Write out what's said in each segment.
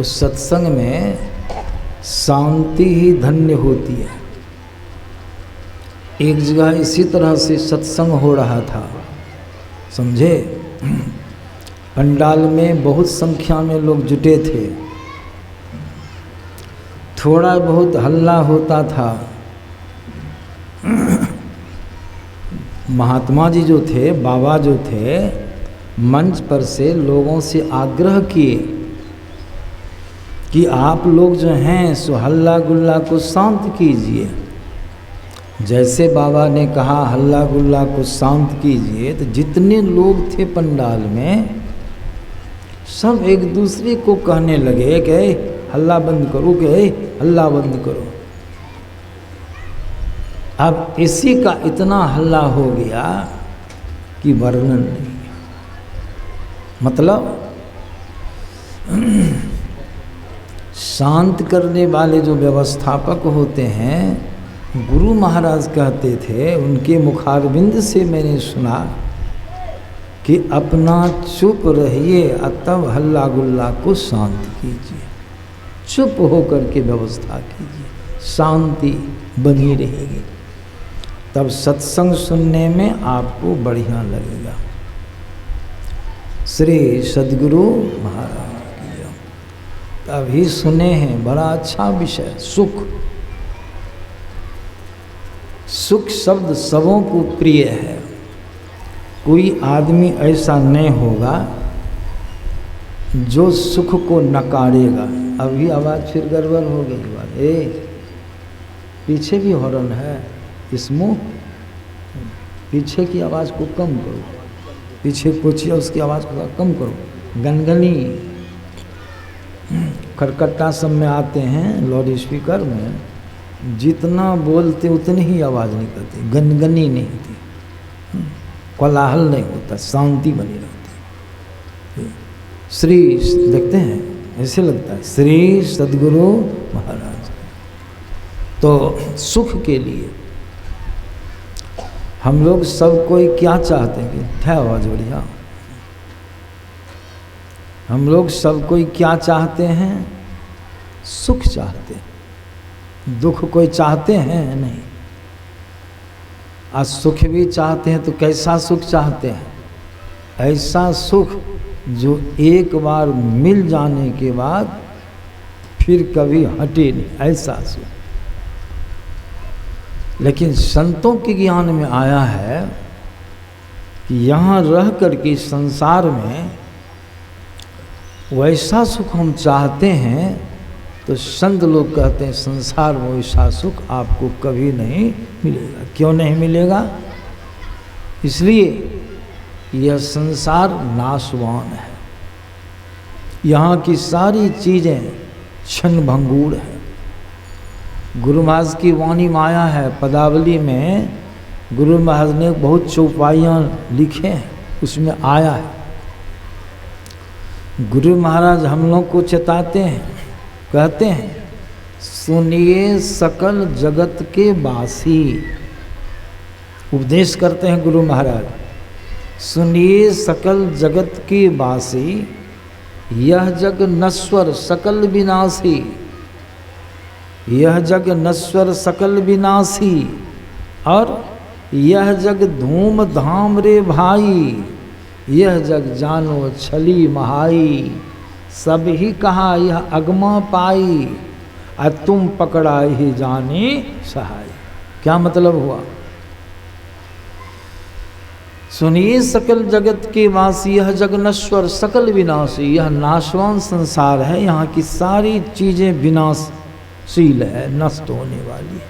उस सत्संग में शांति ही धन्य होती है। एक जगह इसी तरह से सत्संग हो रहा था, समझे। पंडाल में बहुत संख्या में लोग जुटे थे, थोड़ा बहुत हल्ला होता था। महात्मा जी जो थे, बाबा जो थे, मंच पर से लोगों से आग्रह किए कि आप लोग जो हैं सो हल्ला गुल्ला को शांत कीजिए। जैसे बाबा ने कहा हल्ला गुल्ला को शांत कीजिए, तो जितने लोग थे पंडाल में सब एक दूसरे को कहने लगे कि हल्ला बंद करो, कि हल्ला बंद करो। अब इसी का इतना हल्ला हो गया कि वर्णन नहीं। मतलब शांत करने वाले जो व्यवस्थापक होते हैं, गुरु महाराज कहते थे, उनके मुखारबिंद से मैंने सुना कि अपना चुप रहिए तब हल्ला गुल्ला को शांत कीजिए। चुप होकर के व्यवस्था कीजिए, शांति बनी रहेगी, तब सत्संग सुनने में आपको बढ़िया लगेगा। श्री सद्गुरु महाराज की जय। अभी सुने हैं, बड़ा अच्छा विषय, सुख। सुख शब्द सबों को प्रिय है। कोई आदमी ऐसा नहीं होगा जो सुख को नकारेगा। अभी आवाज़ फिर गड़बड़ हो गई। पीछे भी हॉर्न है, इसमें पीछे की आवाज़ को कम करो, पीछे पूछिए उसकी आवाज़ को कम करो। गनगनी खटखटा सब में आते हैं, लाउड स्पीकर में जितना बोलते उतनी ही आवाज़ निकलती, गनगनी नहीं थी, कोलाहल नहीं होता, शांति बनी रहती। श्री देखते हैं ऐसे लगता है श्री सद्गुरु महाराज। तो सुख के लिए हम लोग सब कोई क्या चाहते हैं कि है आवाज बढ़िया। हम लोग सब कोई क्या चाहते हैं? सुख चाहते हैं। दुख कोई चाहते हैं नहीं। आज सुख भी चाहते हैं तो कैसा सुख चाहते हैं? ऐसा सुख जो एक बार मिल जाने के बाद फिर कभी हटे नहीं, ऐसा सुख। लेकिन संतों के ज्ञान में आया है कि यहाँ रह कर के संसार में वैसा सुख हम चाहते हैं, तो संत लोग कहते हैं संसार में वैसा सुख आपको कभी नहीं मिलेगा। क्यों नहीं मिलेगा? इसलिए यह संसार नाशवान है। यहाँ की सारी चीज़ें क्षण भंगूर है। गुरु महाराज की वाणी में आया है, पदावली में गुरु महाराज ने बहुत चौपाइयाँ लिखे हैं, उसमें आया है। गुरु महाराज हम लोग को चेताते हैं, कहते हैं सुनिए सकल जगत के वासी। उपदेश करते हैं गुरु महाराज, सुनिए सकल जगत के वासी, यह जग नश्वर सकल विनाशी, यह जग नश्वर सकल विनाशी, और यह जग धूम धाम रे भाई, यह जग जानो छली महाई, सब ही कहा यह अगमा पाई, और तुम पकड़ा ही जाने सहाय। क्या मतलब हुआ? सुनिए सकल जगत के वासी, यह जग नश्वर सकल विनाशी, यह नाशवान संसार है। यहाँ की सारी चीजें विनाशशील है, नष्ट होने वाली है।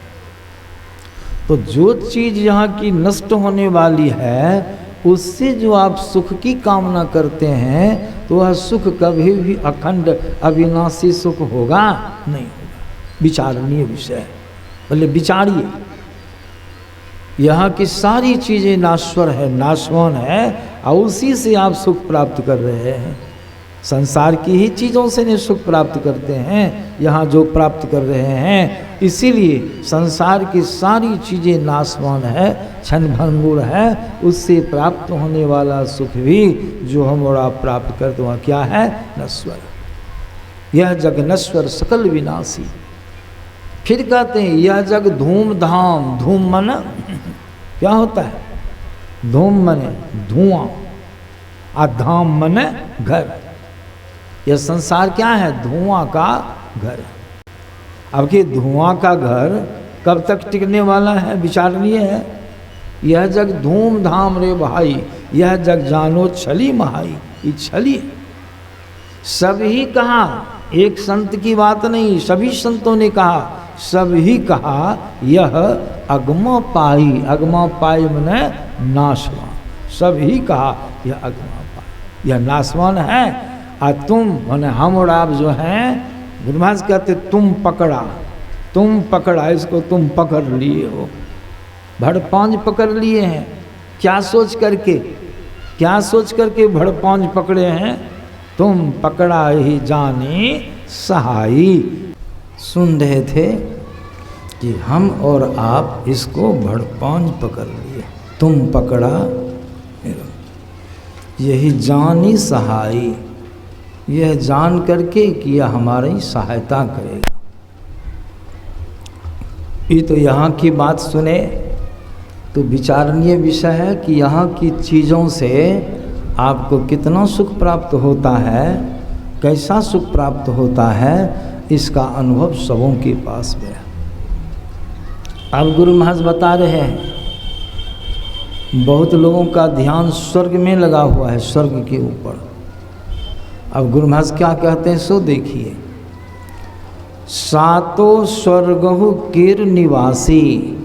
तो जो चीज यहाँ की नष्ट होने वाली है, उससे जो आप सुख की कामना करते हैं, तो वह सुख कभी भी अखंड अविनाशी सुख होगा नहीं होगा। विचारणीय विषय है, बोले विचारिए। यहाँ की सारी चीज़ें नाश्वर है, नाशवान है, और उसी से आप सुख प्राप्त कर रहे हैं। संसार की ही चीज़ों से नहीं सुख प्राप्त करते हैं, यहाँ जो प्राप्त कर रहे हैं। इसीलिए संसार की सारी चीज़ें नाशवान है, क्षण भंगुर है। उससे प्राप्त होने वाला सुख भी जो हम और आप प्राप्त करते वह क्या है? नश्वर। यह जग नश्वर सकल विनाशी। फिर कहते हैं यह जग धूम धाम, धूम मन क्या होता है? धूम मने धुआं, और धाम मने घर। यह संसार क्या है? धुआं का घर। अब कि धुआं का घर कब तक टिकने वाला है? विचारणीय है। यह जग धूम धाम रे भाई, यह जग जानो छली महाई। ये छली सभी कहा, एक संत की बात नहीं, सभी संतों ने कहा, सभी कहा यह अगम पाई। अगम पाई मने नाशवान। सभी कहा यह अगम पाई, यह नाशवान है। और तुम मने हम और आप जो हैं, गुरु महाराज कहते तुम पकड़ा, तुम पकड़ा, इसको तुम पकड़ लिए हो। भड़पांज पकड़ लिए हैं। क्या सोच करके, क्या सोच करके भड़पांज पकड़े हैं? तुम पकड़ा ही जाने सहाई। सुन रहे थे कि हम और आप इसको भड़पांज पकड़ लिए, तुम पकड़ा यही जानी सहाई। यह जान करके कि यह हमारी सहायता करेगा। ये तो यहाँ की बात सुने तो विचारणीय विषय है कि यहाँ की चीज़ों से आपको कितना सुख प्राप्त होता है, कैसा सुख प्राप्त होता है, इसका अनुभव सबों के पास में है। अब गुरु महाराज बता रहे हैं, बहुत लोगों का ध्यान स्वर्ग में लगा हुआ है, स्वर्ग के ऊपर। अब गुरु महाराज क्या कहते हैं सो देखिए। सातो स्वर्गहु किर निवासी।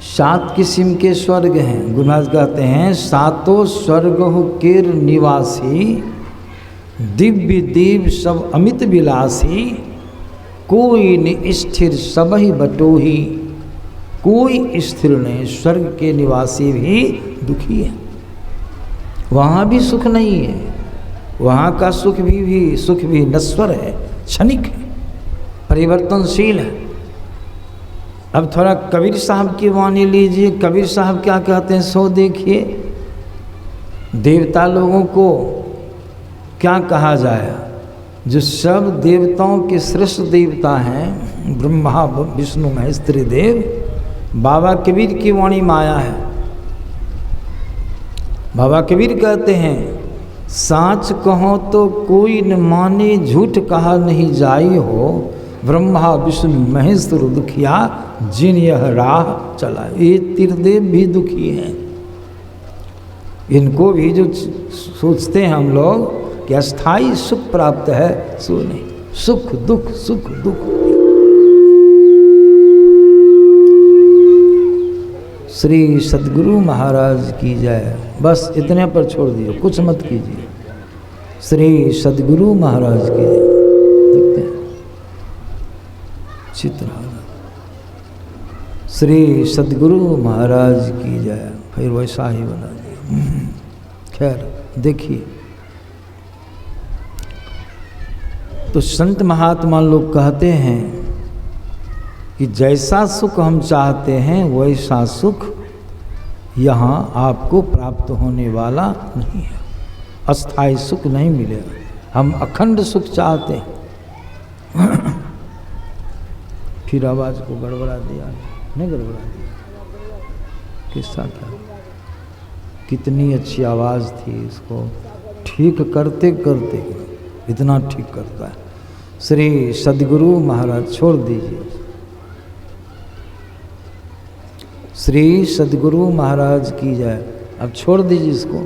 7 किस्म के स्वर्ग हैं। गुरु महाराज कहते हैं सातो स्वर्गहु किर निवासी, दिव्य दिव्य सब अमित विलासी, कोई न स्थिर सबहि बटोही। कोई स्थिर नहीं, स्वर्ग के निवासी भी दुखी है। वहाँ भी सुख नहीं है, वहाँ का सुख भी नश्वर है, क्षणिक है, परिवर्तनशील है। अब थोड़ा कबीर साहब की वाणी लीजिए। कबीर साहब क्या कहते हैं सो देखिए। देवता लोगों को क्या कहा जाए? जो सब देवताओं के श्रेष्ठ देवता हैं, ब्रह्मा विष्णु महेश त्रिदेव, बाबा कबीर की वाणी में आया है। बाबा कबीर कहते हैं साच कहो तो कोई न माने, झूठ कहा नहीं जाई हो। ब्रह्मा विष्णु महेश दुखिया, जिन यह राह चला। ये त्रिदेव भी दुखी हैं। इनको भी जो सोचते हैं हम लोग कि अस्थाई सुख प्राप्त है, सो नहीं। सुख दुख, सुख दुख। श्री सद्गुरु महाराज की जय। बस इतने पर छोड़ दियो, कुछ मत कीजिए। श्री सद्गुरु महाराज की जय। देखते हैं चित्र। श्री सद्गुरु महाराज की जय। फिर वैसा ही बना दिया। खैर देखिए, तो संत महात्मा लोग कहते हैं कि जैसा सुख हम चाहते हैं वैसा सुख यहाँ आपको प्राप्त होने वाला नहीं है। अस्थाई सुख नहीं मिलेगा। हम अखंड सुख चाहते हैं। फिर आवाज़ को गड़बड़ा दिया, नहीं गड़बड़ा दिया? किस्सा था, कितनी अच्छी आवाज़ थी, इसको ठीक करते करते इतना ठीक करता है। श्री सद्गुरु महाराज छोड़ दीजिए। श्री सद्गुरु महाराज की जय। अब छोड़ दीजिए इसको।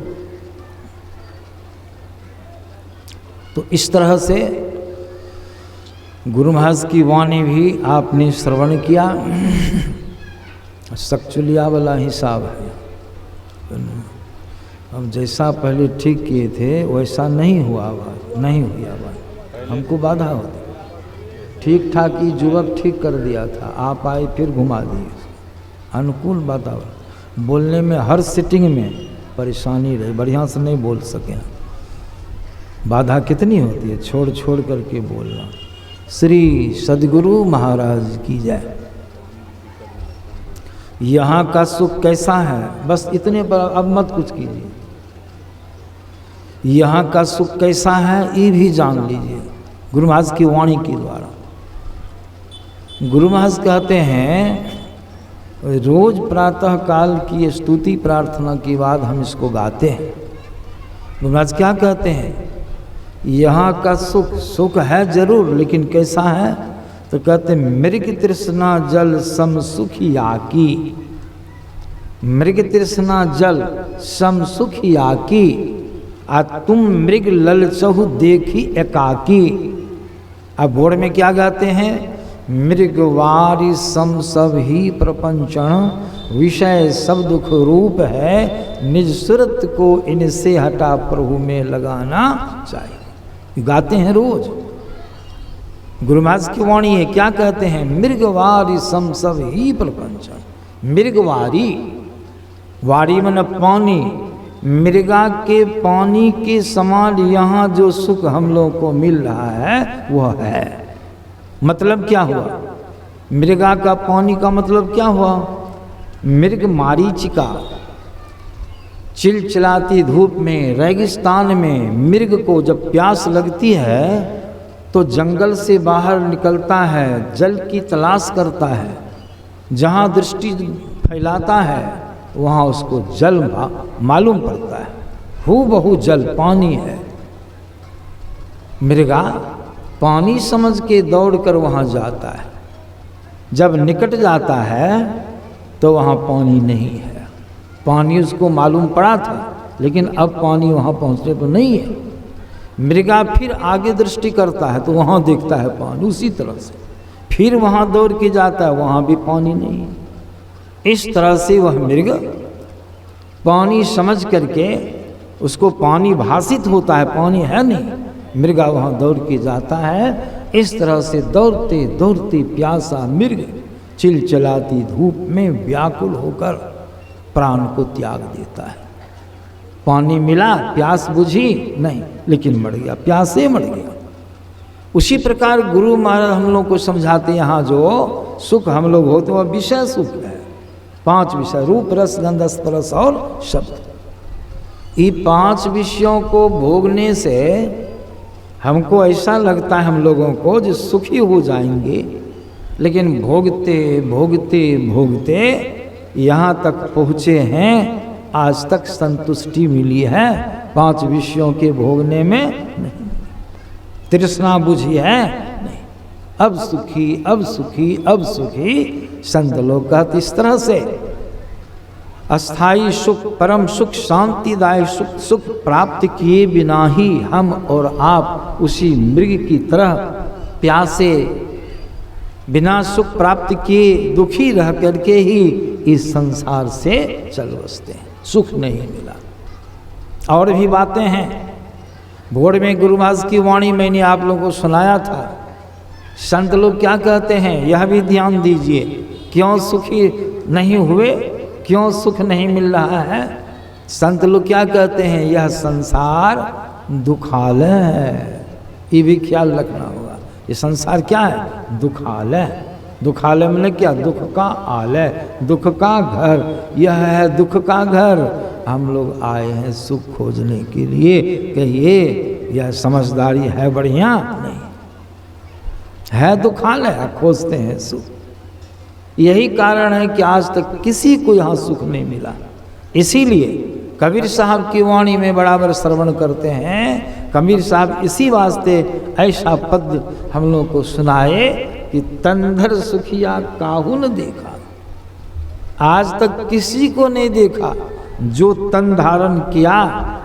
तो इस तरह से गुरु महाराज की वाणी भी आपने श्रवण किया। सक्चुलिया वाला हिसाब है। हम जैसा पहले ठीक किए थे वैसा नहीं हुआ, आवाज़ नहीं हुई, आवाज़ हमको बाधा होती। ठीक ठाक ही युवक ठीक कर दिया था, आप आए फिर घुमा दिए। अनुकूल वातावरण, बोलने में हर सिटिंग में परेशानी रही, बढ़िया से नहीं बोल सके। बाधा कितनी होती है, छोड़ छोड़ करके बोलना। श्री सद्गुरु महाराज की जय। यहाँ का सुख कैसा है, बस इतने पर अब मत कुछ कीजिए। यहाँ का सुख कैसा है ये भी जान लीजिए गुरु महाराज की वाणी के द्वारा। गुरु महाराज कहते हैं रोज प्रातः काल की स्तुति प्रार्थना के बाद हम इसको गाते हैं। गुरु महाराज क्या कहते हैं, यहाँ का सुख है जरूर, लेकिन कैसा है तो कहते हैं मृग तृष्णा जल सम सुखिया की, मृग तृष्णा जल सम सुखिया की, आ तुम मृग ललचहु देखी एकाकी। अब बोर्ड में क्या गाते हैं, मृगवारी सम सब ही प्रपंचन, विषय सब दुख रूप है, निज सुरत को इनसे हटा प्रभु में लगाना चाहिए। गाते हैं रोज। गुरु महाराज की वाणी है, क्या कहते हैं, मृगवारी सम सब ही प्रपंचन। मृगवारी, वारी मन पानी, मृगा के पानी के समान यहाँ जो सुख हम लोगों को मिल रहा है वह है। मतलब क्या हुआ, मृगा का पानी का मतलब क्या हुआ, मृग मारीचिका चिलचिलाती धूप में रेगिस्तान में मृग को जब प्यास लगती है तो जंगल से बाहर निकलता है, जल की तलाश करता है, जहाँ दृष्टि फैलाता है वहाँ उसको जल मालूम पड़ता है, हूबहू जल पानी है। मृगा पानी समझ के दौड़कर वहाँ जाता है, जब निकट जाता है तो वहाँ पानी नहीं है। पानी उसको मालूम पड़ा था, लेकिन अब पानी वहाँ पहुँचने पर नहीं है। मृगा फिर आगे दृष्टि करता है तो वहाँ देखता है पानी, उसी तरह से फिर वहाँ दौड़ के जाता है, वहाँ भी पानी नहीं है। इस तरह से वह मृग पानी समझ करके उसको पानी भासित होता है, पानी है नहीं, मृगा वहाँ दौड़ के जाता है। इस तरह से दौड़ते दौड़ते प्यासा मृग चिलचिलाती धूप में व्याकुल होकर प्राण को त्याग देता है। पानी मिला, प्यास बुझी नहीं, लेकिन मर गया, प्यासे मर गया। उसी प्रकार गुरु महाराज हम लोग को समझाते, यहाँ जो सुख हम लोग होते वह विषय सुख है। 5 विषय, रूप रस गंध स्पर्श और शब्द। ये 5 विषयों को भोगने से हमको ऐसा लगता है हम लोगों को जो सुखी हो जाएंगे, लेकिन भोगते भोगते भोगते यहाँ तक पहुँचे हैं, आज तक संतुष्टि मिली है 5 विषयों के भोगने में नहीं, तृष्णा बुझी है नहीं। अब सुखी, अब सुखी, अब सुखी। संत लोग कहते इस तरह से अस्थाई सुख, परम सुख, शांतिदायक सुख, सुख प्राप्त किए बिना ही हम और आप उसी मृग की तरह प्यासे, बिना सुख प्राप्त किए दुखी रह करके ही इस संसार से चल बसते हैं। सुख नहीं मिला। और भी बातें हैं। भोर में गुरु महाराज की वाणी मैंने आप लोगों को सुनाया था। संत लोग क्या कहते हैं, यह भी ध्यान दीजिए, क्यों सुखी नहीं हुए, क्यों सुख नहीं मिल रहा है। संत लोग क्या कहते हैं, यह संसार दुखालय है। ये भी ख्याल रखना होगा, ये संसार क्या है, दुखालय। दुखालय मतलब क्या, दुख का आलय, दुख का घर। यह है दुख का घर। हम लोग आए हैं सुख खोजने के लिए। कहिए यह समझदारी है बढ़िया? नहीं है, दुखालय, खोजते हैं सुख। यही कारण है कि आज तक किसी को यहाँ सुख नहीं मिला। इसीलिए कबीर साहब की वाणी में बराबर श्रवण करते हैं। कबीर साहब इसी वास्ते ऐसा पद हम लोग को सुनाए कि तनधर सुखिया काहू न देखा। आज तक किसी को नहीं देखा जो तन धारण किया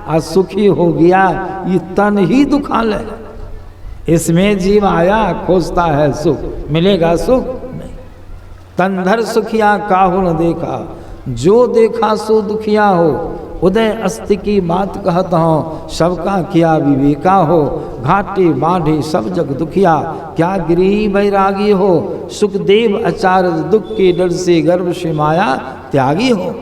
और सुखी हो गया। ये तन ही दुखालय है, इसमें जीव आया खोजता है सुख, मिलेगा सुख नहीं। तनधर सुखिया काहू न देखा, जो देखा सो दुखिया हो। उदय अस्त की बात कहता हूँ, सबका किया विवेका हो। घाटे बाढ़े सब जग दुखिया, क्या गृही बैरागी हो। सुखदेव आचार्य दुख के डर से गर्भ से माया त्यागी हो।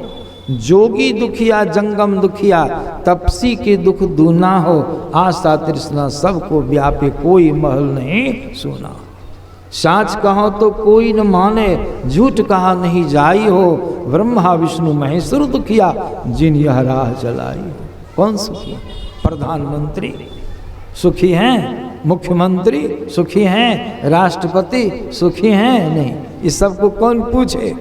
जोगी दुखिया जंगम दुखिया, तपसी के दुख दूना हो। आशा तृष्णा सबको व्यापे, कोई महल नहीं सुना। साच कहो तो कोई न माने, झूठ कहा नहीं जाई हो। ब्रह्मा विष्णु महेश्वर दुखिया, जिन यह राह चलाई हो। कौन सुखी? प्रधानमंत्री सुखी हैं, मुख्यमंत्री सुखी हैं, राष्ट्रपति सुखी हैं? नहीं। इस सब को कौन पूछे?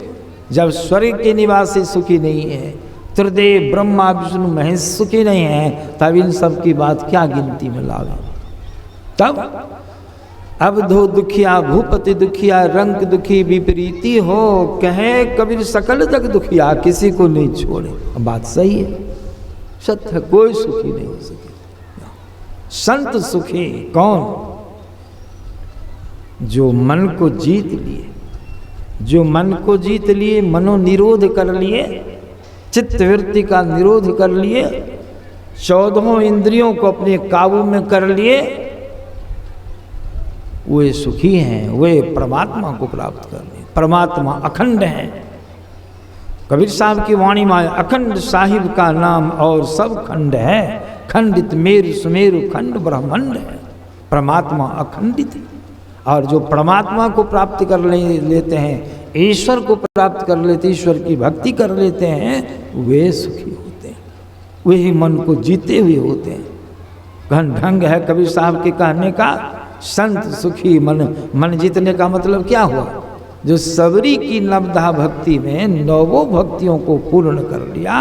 जब स्वर्ग के निवासी सुखी नहीं है, त्रिदेव ब्रह्मा विष्णु महेश सुखी नहीं है, तब इन सब की बात क्या गिनती में लावे? तब अब धो दुखिया भूपति दुखिया, रंग दुखी विपरीती हो, कहे कबीर सकल जग दुखिया, किसी को नहीं छोड़े। बात सही है, सत्य है, कोई सुखी नहीं हो सके। संत सुखी कौन? जो मन को जीत लिए, जो मन को जीत लिए, मनोनिरोध कर लिए, चित्त वृत्ति का निरोध कर लिए, 14 इंद्रियों को अपने काबू में कर लिए, वे सुखी हैं, वे परमात्मा को प्राप्त कर लिए। परमात्मा अखंड है। कबीर साहब की वाणी में अखंड साहिब का नाम और सब खंड है, खंडित मेरु सुमेरु खंड ब्रह्मांड है। परमात्मा अखंडित है। और जो परमात्मा को प्राप्त कर लेते हैं, ईश्वर को प्राप्त कर लेते, ईश्वर की भक्ति कर लेते हैं, वे सुखी होते हैं, वे ही मन को जीते हुए होते हैं। ढंग है कबीर साहब के कहने का, संत सुखी मन जीतने का मतलब क्या हुआ? जो सबरी की नवधा भक्ति में 9 भक्तियों को पूर्ण कर लिया,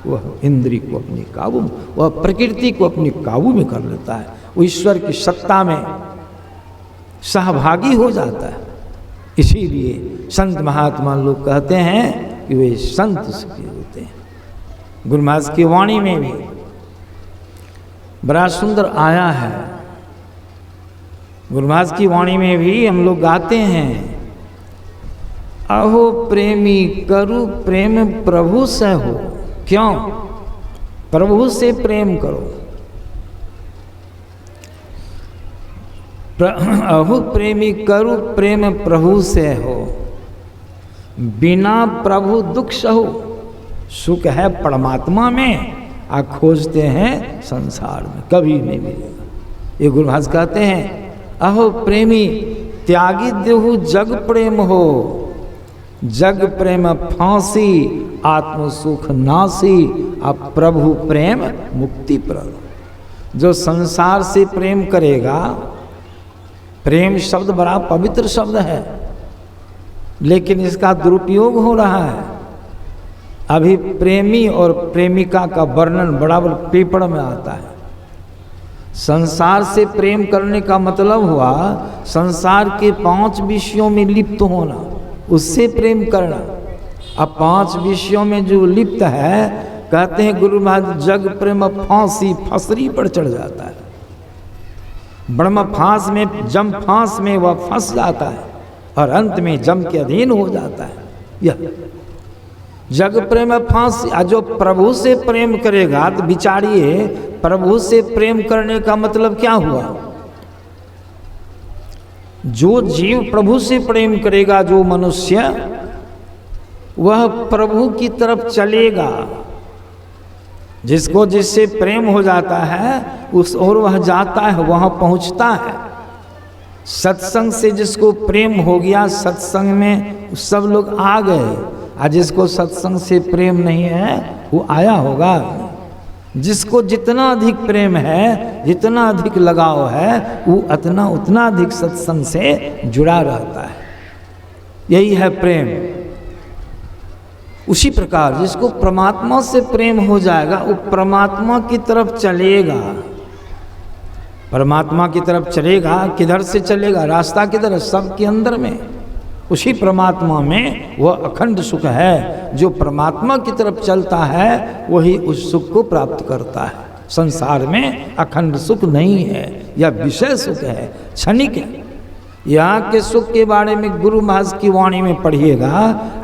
वह इंद्री को अपने काबू में, वह प्रकृति को अपने काबू में कर लेता है, वो ईश्वर की सत्ता में सहभागी हो जाता है। इसीलिए संत महात्मा लोग कहते हैं कि वे संत सुखी होते हैं। गुरु महाराज की वाणी में भी बड़ा सुंदर आया है। गुरु महाराज की वाणी में भी हम लोग गाते हैं, अहो प्रेमी करु प्रेम प्रभु से हो। क्यों? प्रभु से प्रेम करो। अहो प्रेमी करु प्रेम प्रभु से हो, बिना प्रभु दुख सहो। सुख है परमात्मा में, आ खोजते हैं संसार में, कभी नहीं मिलेगा। ये गुरु महाराज कहते हैं, अहो प्रेमी त्यागी देहु जग प्रेम हो, जग प्रेम फांसी आत्म सुख नासी, अब प्रभु प्रेम मुक्ति प्रद। जो संसार से प्रेम करेगा, प्रेम शब्द बड़ा पवित्र शब्द है, लेकिन इसका दुरुपयोग हो रहा है। अभी प्रेमी और प्रेमिका का वर्णन बराबर पेपर में आता है। संसार से प्रेम करने का मतलब हुआ संसार के 5 विषयों में लिप्त होना, उससे प्रेम करना। अब 5 विषयों में जो लिप्त है, कहते हैं गुरु महाराज, जग प्रेम फांसी फसरी पर चढ़ जाता है। ब्रह्म फांस में, जम फांस में वह फंस जाता है और अंत में जम के अधीन हो जाता है। यह जग प्रेम फांसी। जो प्रभु से प्रेम करेगा, तो विचारिए प्रभु से प्रेम करने का मतलब क्या हुआ? जो जीव प्रभु से प्रेम करेगा, जो मनुष्य, वह प्रभु की तरफ चलेगा। जिसको जिससे प्रेम हो जाता है, उस और वह जाता है, वहां पहुंचता है। सत्संग से जिसको प्रेम हो गया, सत्संग में सब लोग आ गए। और जिसको सत्संग से प्रेम नहीं है, वो आया होगा। जिसको जितना अधिक प्रेम है, जितना अधिक लगाव है, वो उतना अधिक सत्संग से जुड़ा रहता है। यही है प्रेम। उसी प्रकार जिसको परमात्मा से प्रेम हो जाएगा, वो परमात्मा की तरफ चलेगा। परमात्मा की तरफ चलेगा, किधर से चलेगा? रास्ता किधर है? सबके अंदर में। उसी परमात्मा में वह अखंड सुख है। जो परमात्मा की तरफ चलता है, वही उस सुख को प्राप्त करता है। संसार में अखंड सुख नहीं है, यह विषय सुख है, क्षणिक है। यहाँ के सुख के बारे में गुरु महाराज की वाणी में पढ़िएगा,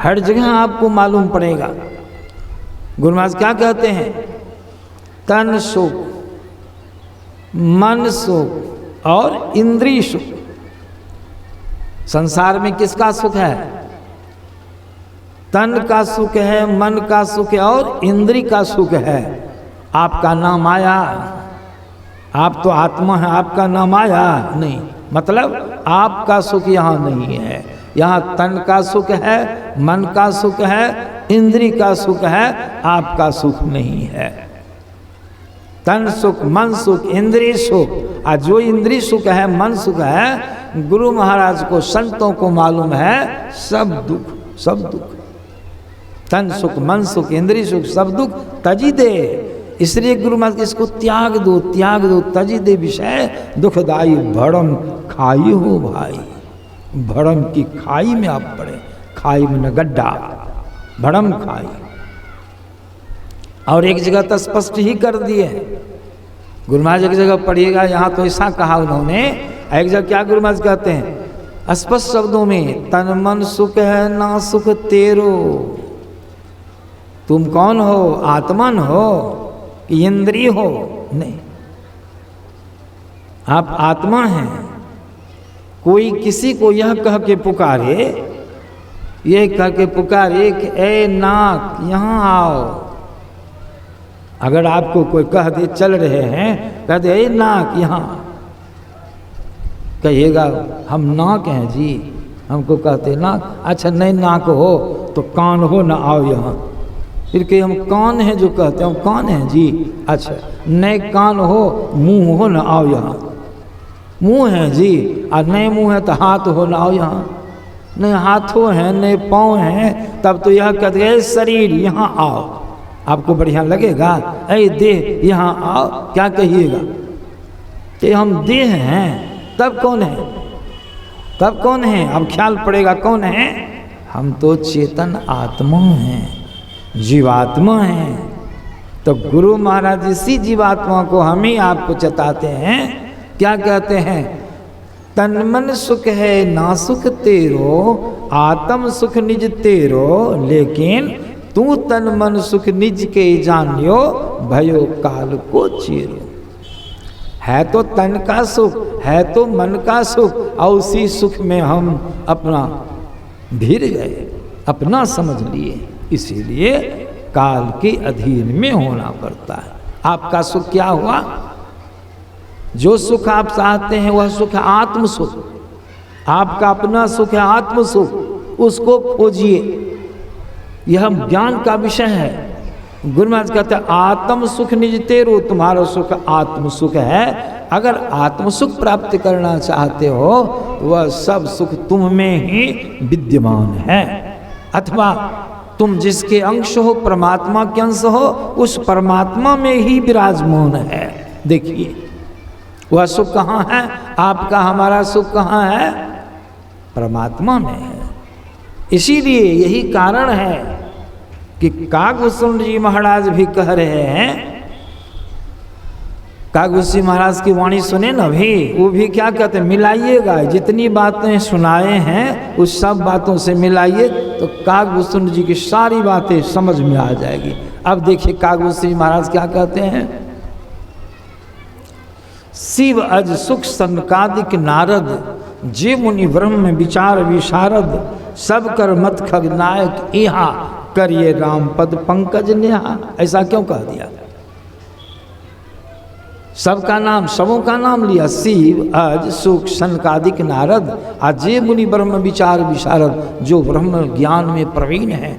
हर जगह आपको मालूम पड़ेगा। गुरु महाराज क्या कहते हैं? तन सुख, मन सुख और इंद्रिय सुख। संसार में किसका सुख है? तन का सुख है, मन का सुख है और इंद्रिय का सुख है। आपका नाम आया, आप तो आत्मा है, आपका नाम आया नहीं। मतलब आपका सुख यहाँ नहीं है। यहाँ तन का सुख है, मन का सुख है, इंद्रिय का सुख है, आपका सुख नहीं है। तन सुख, मन सुख, इंद्रिय सुख। और जो इंद्रिय सुख है, मन सुख है, गुरु महाराज को, संतों को मालूम है, सब दुख, सब दुख। तन सुख, मन सुख, इंद्रिय सुख, सब दुख तजी दे। इसलिए गुरु महाराज इसको त्याग दो, त्याग दो, तजी दे विषय दुखदाई भड़म खाई हो भाई। भड़म की खाई में आप पड़े, खाई में न गड्ढा, भड़म खाई। और एक जगह तो स्पष्ट ही कर दिए गुरु महाराज, एक जगह पढ़िएगा, यहाँ तो ऐसा कहा उन्होंने, एक जगह क्या गुरु महाराज कहते हैं स्पष्ट शब्दों में, तन मन सुख है ना सुख तेरो। तुम कौन हो, आत्मन हो कि इंद्रिय हो? नहीं, आप आत्मा हैं। कोई किसी को यह कह के पुकारे, ये कह के पुकारे कि ए नाक यहाँ आओ। अगर आपको कोई कह दे, चल रहे हैं, कह दे ए नाक यहाँ, कहिएगा हम नाक हैं जी, हमको कहते नाक। अच्छा नहीं नाक हो तो कान हो ना आओ यहाँ। फिर कहे हम कान हैं जो कहते हैं, हम कान हैं जी। अच्छा नहीं कान हो, मुंह हो ना आओ यहाँ। मुंह है जी, और नहीं मुंह है तो हाथ हो ना आओ यहाँ। नहीं हाथों हैं, नहीं पाँव हैं, तब तो यह कहते हैं शरीर यहाँ आओ। आपको बढ़िया लगेगा? ऐ देह यहाँ आओ, क्या कहिएगा? कि हम देह हैं, तब कौन है? तब कौन है? अब ख्याल पड़ेगा कौन है? हम तो चेतन आत्मा हैं, जीवात्मा हैं। तो गुरु महाराज इसी जीवात्मा को हम ही आपको चताते हैं। क्या कहते हैं? तन मन सुख है ना सुख तेरो, आत्म सुख निज तेरो, लेकिन तू तन मन सुख निज के जानियो, भयो काल को चीरो। है तो तन का सुख, है तो मन का सुख, और उसी सुख में हम अपना भीर गए, अपना समझ लिए। इसीलिए काल के अधीन में होना पड़ता है। आपका सुख क्या हुआ? जो सुख आप चाहते हैं वह सुख है आत्म सुख। आपका अपना सुख है आत्म सुख, उसको खोजिए। यह ज्ञान का विषय है। गुरु महाराज कहते हैं आत्म सुख निज तेरो, तुम्हारा सुख आत्म सुख है। अगर आत्म सुख प्राप्त करना चाहते हो तो वह सब सुख तुम में ही विद्यमान है। अथवा तुम जिसके अंश हो, परमात्मा के अंश हो, उस परमात्मा में ही विराजमान है। देखिए वह सुख कहाँ है? आपका हमारा सुख कहाँ है? परमात्मा में है। इसीलिए यही कारण है कि कागभूषण जी महाराज भी कह रहे हैं, कागभूषण महाराज की वाणी सुने ना भी, वो भी क्या कहते हैं? मिलाइएगा, जितनी बातें सुनाए हैं उस सब बातों से मिलाइए तो कागभूषण जी की सारी बातें समझ में आ जाएगी। अब देखिए कागभूषण जी महाराज क्या कहते हैं। शिव अज सुख सनकादिक नारद, जे मुनि ब्रह्म विचार विशारद, सब कर मत खग नायक इहा, करिए राम पद पंकज नेहा। ऐसा क्यों कह दिया? सबका नाम, सबों का नाम लिया। शिव अज सुख सनकादिक नारद, जे मुनि ब्रह्म विचार विशारद, जो ब्रह्म ज्ञान में प्रवीण है।